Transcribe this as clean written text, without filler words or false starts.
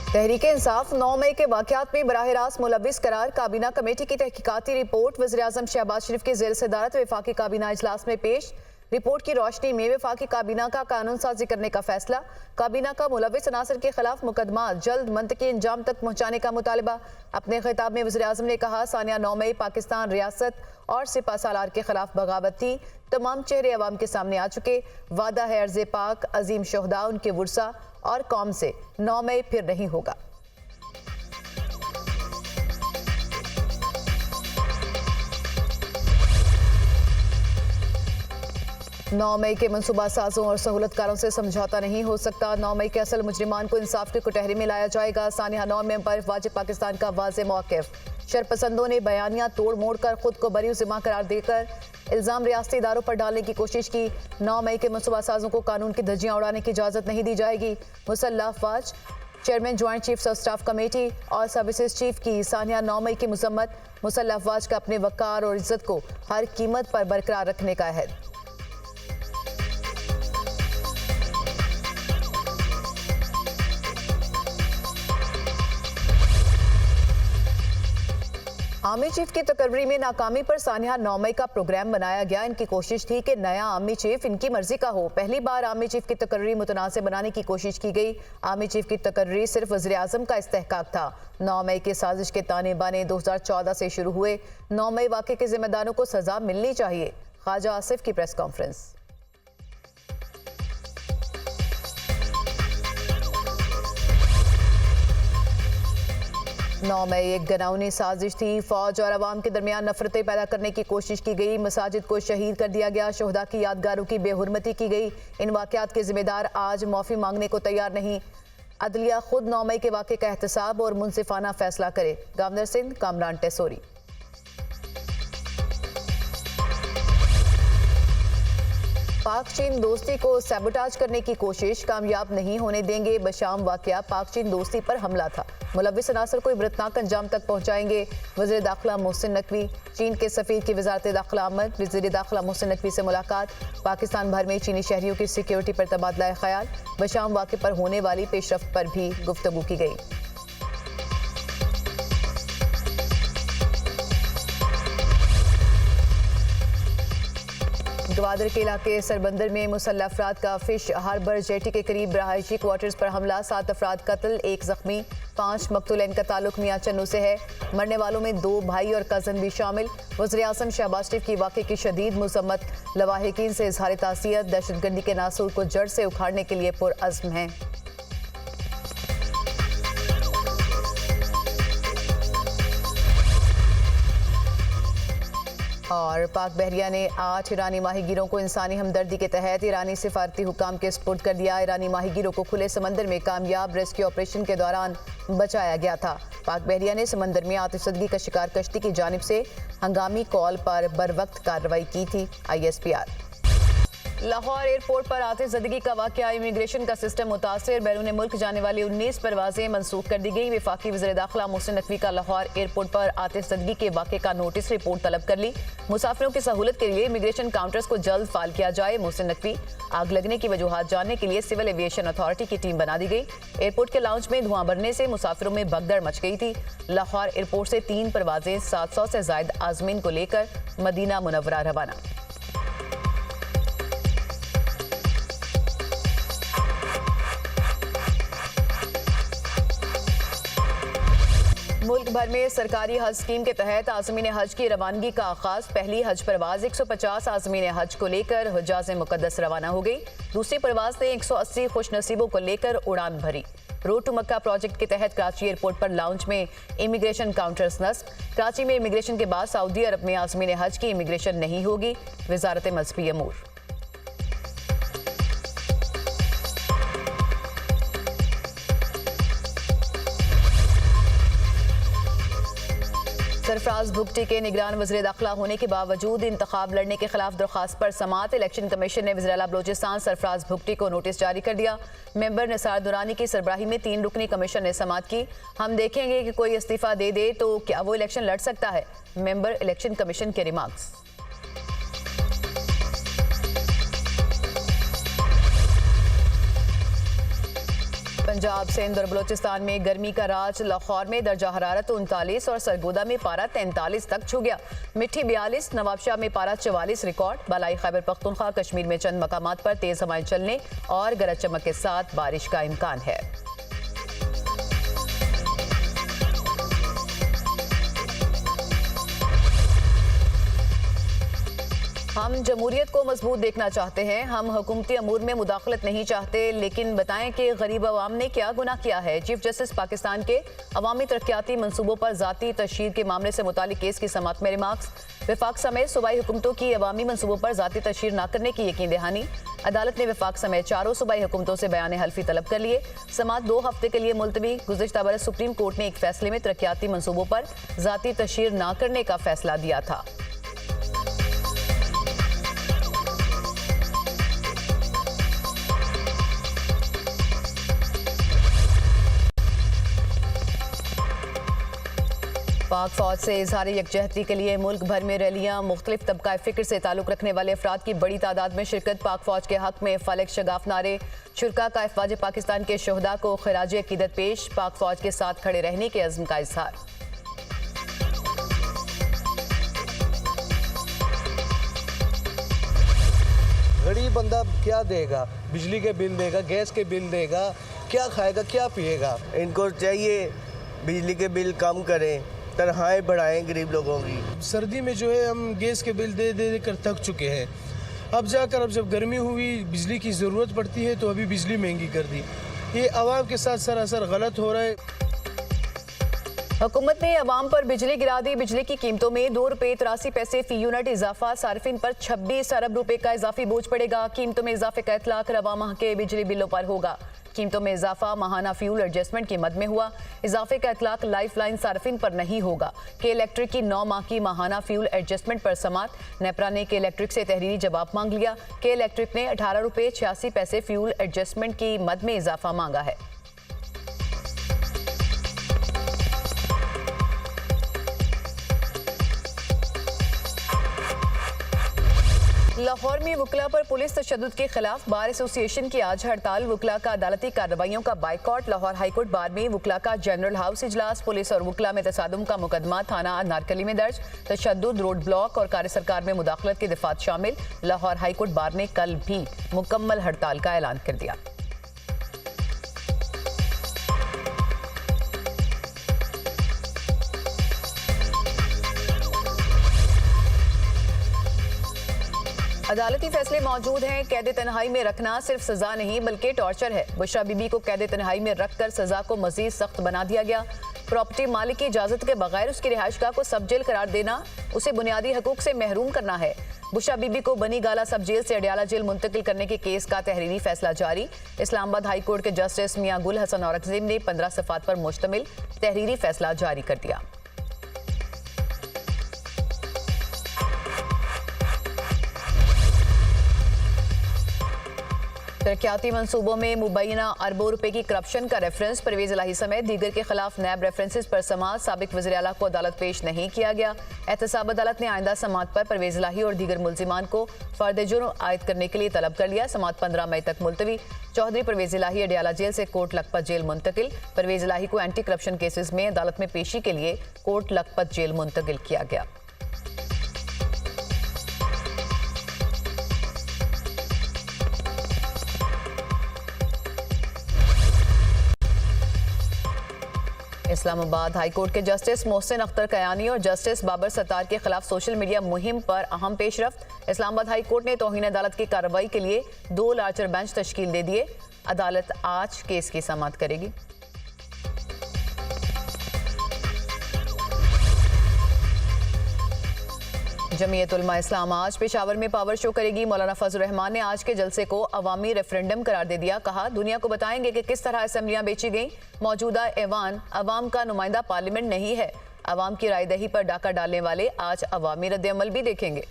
तहरीके इंसाफ 9 मई के वाकयात में बराह रास्त मुलविस करार काबीना कमेटी की तहकीकाती रिपोर्ट वज़ीर-ए-आज़म शहबाज शरीफ की ज़ेर सदारत वफाकी काबीना इजलास में पेश। रिपोर्ट की रोशनी में वफाकी काबीना का कानून साजी करने का फैसला। काबीना का मुलविस अनासर के खिलाफ मुकदमा जल्द मंतकी इंजाम तक पहुँचाने का मुतालबा। अपने खिताब में वज़ीर-ए-आज़म ने कहा, सानिया 9 मई पाकिस्तान रियासत और सिपा सालार के खिलाफ बगावत थी। तमाम चेहरे अवाम के सामने आ चुके। वादा है अर्ज़ पाक अजीम शोहदा उनके वुरसा और कौम से 9 मई फिर नहीं होगा। 9 मई के मनसूबा साजों और सहूलतकारों से समझौता नहीं हो सकता। 9 मई के असल मुजरिमान को इंसाफ की कुटहरी में लाया जाएगा। सानिया 9 मई पर वाजिब पाकिस्तान का वाज़ेह मौक़िफ़। शरपसंदों ने बयानिया तोड़ मोड़ कर खुद को बरी ज़िम्मा करार देकर इल्ज़ाम रियासती इदारों पर डालने की कोशिश की। 9 मई के मनसूबा साजों को कानून की धज्जियाँ उड़ाने की इजाज़त नहीं दी जाएगी। मुसल्लह अफ़वाज chairman joint chiefs of staff committee और सर्विसेज चीफ की सानिया 9 मई की मजम्मत। मुसल्लह अफ़वाज का अपने वक़ार और इज्जत को हर कीमत पर बरकरार रखने का अहद। आर्मी चीफ की तकर्री में नाकामी पर सानिया 9 मई का प्रोग्राम बनाया गया। इनकी कोशिश थी कि नया आर्मी चीफ इनकी मर्जी का हो। पहली बार आर्मी चीफ की तकर्री मुतनासिब बनाने की कोशिश की गई। आर्मी चीफ की तकर्री सिर्फ वज़ीर-ए-आज़म का इस्तेहकाक था। 9 मई की साजिश के ताने बाने 2014 से शुरू हुए। 9 मई वाक़े के जिम्मेदारों को सजा मिलनी चाहिए। ख्वाजा आसिफ की प्रेस कॉन्फ्रेंस। 9 मई एक गनाउनी साजिश थी। फौज और अवाम के दरमियान नफरतें पैदा करने की कोशिश की गई। मसाजिद को शहीद कर दिया गया। शोहदा की यादगारों की बेहुरमती की गई। इन वाकयात के जिम्मेदार आज माफ़ी मांगने को तैयार नहीं। अदलिया खुद 9 मई के वाक़े का एहतसाब और मुनसिफाना फैसला करे। गवर्नर सिंध कामरान टेसोरी। पाक चीन दोस्ती को सैबोटाज करने की कोशिश कामयाब नहीं होने देंगे। बशाम वाकया पाक चीन दोस्ती पर हमला था। मुलविस अनासर को इबरतनाक अंजाम तक पहुंचाएंगे। वज़ीर दाखिला मोहसिन नकवी चीन के सफ़ीर की वज़ारत दाखिला आमद। वज़ीर दाखिला मोहसिन नकवी से मुलाकात। पाकिस्तान भर में चीनी शहरियों की सिक्योरिटी पर तबादला ख्याल। बशाम वाक़े पर होने वाली पेशरफ्त पर भी गुफ्तगू की गई। गवादर के इलाके सरबंदर में मुसल्लह अफराद का फिश हार्बर जेटी के करीब रहायशी क्वार्टर्स पर हमला। 7 अफराद कत्ल, 1 जख्मी, 5 मकतूल। इनका ताल्लुक मियां चन्नू से है। मरने वालों में 2 भाई और कज़न भी शामिल। वज़ीर-ए-आज़म शहबाज शरीफ की वाक़े की शदीद मुज़म्मत। लवाहिकीन से इज़हार ताज़ियत। दहशतगर्दी के नासूर को जड़ से उखाड़ने के लिए पुरअज़्म हैं। और पाक बहरिया ने 8 ईरानी माहीगीरों को इंसानी हमदर्दी के तहत ईरानी सिफारती हुकाम के सुपुर्द कर दिया। ईरानी माहीगीरों को खुले समंदर में कामयाब रेस्क्यू ऑपरेशन के दौरान बचाया गया था। पाक बहरिया ने समंदर में आतिशदगी का शिकार कश्ती की जानिब से हंगामी कॉल पर बरवक्त कार्रवाई की थी। ISPR। लाहौर एयरपोर्ट पर आतिशदगी का वाकया। इमिग्रेशन का सिस्टम मुतासिर। बैरून मुल्क जाने वाली 19 परवाजें मनसूख कर दी गई। वफाकी वज़ीर दाखिला मोहसिन नकवी का लाहौर एयरपोर्ट पर आतिशदगी के वाक़े का नोटिस रिपोर्ट तलब कर ली। मुसाफिरों की सहूलत के लिए इमिग्रेशन काउंटर्स को जल्द फाल किया जाए। मोहसिन नकवी आग लगने की वजूहात जानने के लिए सिविल एविएशन अथॉरिटी की टीम बना दी गई। एयरपोर्ट के लाउंज में धुआं भरने से मुसाफिरों में भगदड़ मच गई थी। लाहौर एयरपोर्ट से 3 परवाजें 700 से ज़ायद आज़मीन को लेकर मदीना मुनव्वरा रवाना। मुल्क भर में सरकारी हज स्कीम के तहत आज़मीन हज की रवानगी का आगाज। पहली हज परवाज 150 आज़मीन हज को लेकर हुज्जाज मुक़द्दस रवाना हो गई। दूसरी परवाज ने 180 खुश नसीबों को लेकर उड़ान भरी। रोड टू मक्का प्रोजेक्ट के तहत कराची एयरपोर्ट पर लाउंज में इमिग्रेशन काउंटर्स नस्ब। कराची में इमिग्रेशन के बाद सऊदी अरब में आज़मीन हज की इमिग्रेशन नहीं होगी। वज़ारत मज़हबी अमूर। सरफराज भुगटी के निगरान वज़ीर दाखिला होने के बावजूद इंतखाब लड़ने के खिलाफ दरख्वास्त पर समाअत। इलेक्शन कमीशन ने वज़ीर आला बलोचिस्तान सरफराज भुगटी को नोटिस जारी कर दिया। मेंबर निसार दुरानी की सरबराही में 3 रुकनी कमीशन ने समाअत की। हम देखेंगे कि कोई इस्तीफा दे दे तो क्या वो इलेक्शन लड़ सकता है। मेंबर इलेक्शन कमीशन के रिमार्क्स। पंजाब, सिंध और बलोचिस्तान में गर्मी का राज। लाहौर में दर्जा हरारत 39 और सरगोदा में पारा 43 तक छू गया। मिठी 42, नवाबशाह में पारा 44 रिकॉर्ड। बलाई खैबर पख्तूनख्वा, कश्मीर में चंद मकामात पर तेज हवाएं चलने और गरज चमक के साथ बारिश का इम्कान है। हम जमहूरियत को मजबूत देखना चाहते हैं। हम हुकूमती अमूर में मुदाखलत नहीं चाहते, लेकिन बताएं कि गरीब अवाम ने क्या गुनाह किया है। चीफ जस्टिस पाकिस्तान के अवामी तरक्याती मनसूबों पर जाती तशहीर के मामले से मुतालिक केस की समाअत में रिमार्क्स। वफाक समेत सूबाई हुकूमतों की अवामी मनसूबों पर जाती तशहीर न करने की यकीन दहानी। अदालत ने वफाक समेत 4 सूबाई हुकूमतों से बयान हल्फी तलब कर लिए। समाअत 2 हफ्ते के लिए मुलतवी। गुज़िश्ता बरस सुप्रीम कोर्ट ने एक फैसले में तरक्याती मनसूबों पर जाती तशहीर न करने का फैसला दिया था। पाक फौज से इजहार यकजहती के लिए मुल्क भर में रैलियां। मुख्तलिफ तबका फिक्र से ताल्लुक रखने वाले अफराद की बड़ी तादाद में शिरकत। पाक फौज के हक में फलक शगाफ नारे। शुरका का अफवाज पाकिस्तान के शोहदा को खिराज अकीदत पेश। पाक फौज के साथ खड़े रहने के अज़्म का इजहार। गरीब बंदा क्या देगा? बिजली के बिल देगा, गैस के बिल देगा, क्या खाएगा, क्या पिएगा? इनको चाहिए बिजली के बिल कम करें, तनख्वाहें बढ़ाएं गरीब लोगों की। सर्दी में जो है हम गैस के बिल दे दे कर थक चुके हैं। अब जाकर अब जब गर्मी हुई, बिजली की ज़रूरत पड़ती है तो अभी बिजली महंगी कर दी। ये आवाम के साथ सरासर गलत हो रहा है। हुकूमत ने अवाम पर बिजली गिरा दी। बिजली की कीमतों में 2 रुपये 83 पैसे फी यूनिट इजाफा। सार्फिन पर 26 अरब रुपए का इजाफी बोझ पड़ेगा। कीमतों में इजाफे का इतलाक रवा माह के बिजली बिलों पर होगा। कीमतों में इजाफा माहाना फ्यूल एडजस्टमेंट की मद में हुआ। इजाफे का इतलाक लाइफलाइन सार्फिन पर नहीं होगा। के इलेक्ट्रिक की 9 माह की माहाना फ्यूल एडजस्टमेंट पर समात। नेपरा ने के इलेक्ट्रिक से तहरीरी जवाब मांग लिया। के इलेक्ट्रिक ने 18 रुपये 86 पैसे फ्यूल एडजस्टमेंट की मद में इजाफा मांगा है। लाहौर में वकला पर पुलिस तशद्दुद के खिलाफ बार एसोसिएशन की आज हड़ताल। वकला का अदालती कार्रवाइयों का बाइकॉट। लाहौर हाईकोर्ट बार में वकला का जनरल हाउस इजलास। पुलिस और वकला में तसादुम का मुकदमा थाना नारकली में दर्ज। तशद्दुद, रोड ब्लॉक और कार्य सरकार में मुदाखलत के दफात शामिल। लाहौर हाईकोर्ट बार ने कल भी मुकम्मल हड़ताल का ऐलान कर दिया। अदालती फैसले मौजूद हैं। कैद तन्हाई में रखना सिर्फ सजा नहीं बल्कि टॉर्चर है। बुशरा बीबी को कैद तन्हाई में रखकर सजा को मजीद सख्त बना दिया गया। प्रॉपर्टी मालिक की इजाजत के बगैर उसकी रिहाइशगाह को सब जेल करार देना उसे बुनियादी हकूक से महरूम करना है। बुशरा बीबी को बनी गाला सब जेल से अडियाला जेल मुंतकिल करने के केस का तहरीरी फैसला जारी। इस्लामाबाद हाई कोर्ट के जस्टिस मियां गुल हसन औरंगजेब ने 15 सफ़ात पर मुश्तमिल तहरीरी फैसला जारी कर दिया। तरक्याती मंसूबों में मुबैना अरबों रुपए की करप्शन का रेफरेंस। परवेज इलाही समेत दीगर के खिलाफ नैब रेफरेंसेस पर समाअत। साबिक वज़ीर आला को अदालत पेश नहीं किया गया। एहतसाब अदालत ने आइंदा समाअत पर परवेज इलाही और दीगर मुल्जिमान को फर्द जुर्म आयद करने के लिए तलब कर लिया। समाअत 15 मई तक मुलतवी। चौधरी परवेज इलाही अडियाला जेल से कोट लखपत जेल मुंतकिल। परवेज इलाही को एंटी करप्शन केसेस में अदालत में पेशी के लिए कोट लखपत जेल मुंतकिल किया गया। इस्लामाबाद हाई कोर्ट के जस्टिस मोहसिन अख्तर कयानी और जस्टिस बाबर सत्तार के खिलाफ सोशल मीडिया मुहिम पर अहम पेशरफ्त। इस्लामाबाद हाई कोर्ट ने तौहीन अदालत की कार्रवाई के लिए 2 लार्जर बेंच तश्कील दे दिए। अदालत आज केस की समाअत करेगी। जमीयत उलमा इस्लाम आज पेशावर में पावर शो करेगी। मौलाना फजल रहमान ने आज के जलसे को अवामी रेफरेंडम करार दे दिया। कहा, दुनिया को बताएंगे कि किस तरह असेंबलियां बेची गईं। मौजूदा ऐवान अवाम का नुमाइंदा पार्लियामेंट नहीं है। अवाम की रायदही पर डाका डालने वाले आज अवामी रद्द-ए-अमल भी देखेंगे।